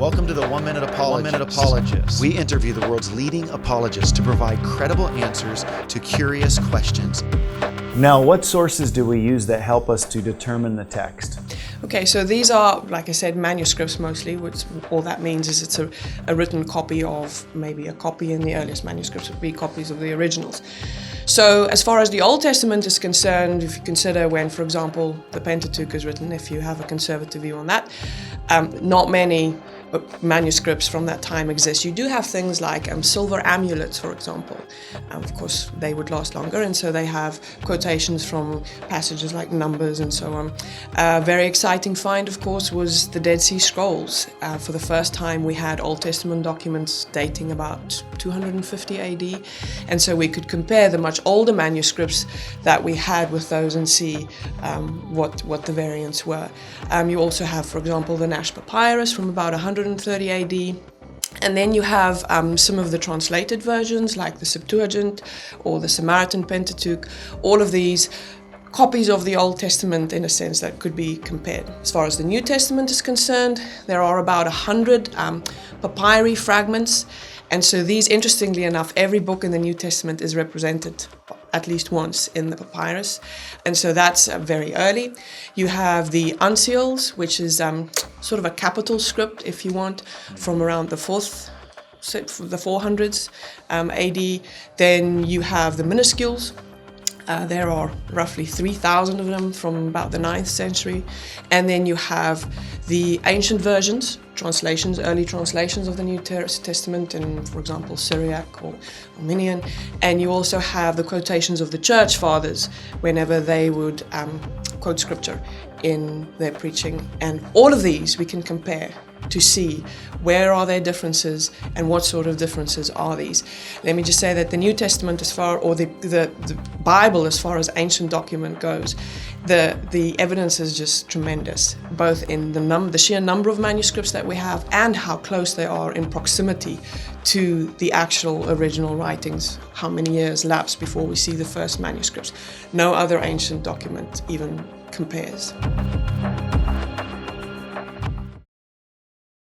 Welcome to the 1 Minute Apologist. We interview the world's leading apologists to provide credible answers to curious questions. Now, what sources do we use that help us to determine the text? Okay, so these are, like I said, manuscripts mostly, which all that means is it's a written copy of, maybe a copy in the earliest manuscripts would be copies of the originals. So as far as the Old Testament is concerned, if you consider when, for example, the Pentateuch is written, if you have a conservative view on that, not many manuscripts from that time exist. You do have things like silver amulets, for example. Of course, they would last longer, and so they have quotations from passages like Numbers and so on. A very exciting find, of course, was the Dead Sea Scrolls. For the first time, we had Old Testament documents dating about 250 AD, and so we could compare the much older manuscripts that we had with those and see what the variants were. You also have, for example, the Nash Papyrus from about 130 AD. And then you have some of the translated versions like the Septuagint or the Samaritan Pentateuch. All of these copies of the Old Testament, in a sense, that could be compared. As far as the New Testament is concerned, there are about 100 papyri fragments. And so these, interestingly enough, every book in the New Testament is represented at least once in the papyrus. And so that's very early. You have the uncials, which is sort of a capital script, if you want, from around the 400s AD. Then you have the minuscules. There are roughly 3,000 of them from about the 9th century. And then you have the ancient versions, translations, early translations of the New Testament in, for example, Syriac or Armenian. And you also have the quotations of the church fathers whenever they would quote scripture in their preaching. And all of these we can compare to see where are there differences and what sort of differences are these. Let me just say that the New Testament the Bible as far as ancient document goes, the evidence is just tremendous, both in the sheer number of manuscripts that we have and how close they are in proximity to the actual original writings, how many years lapse before we see the first manuscripts. No other ancient document even compares.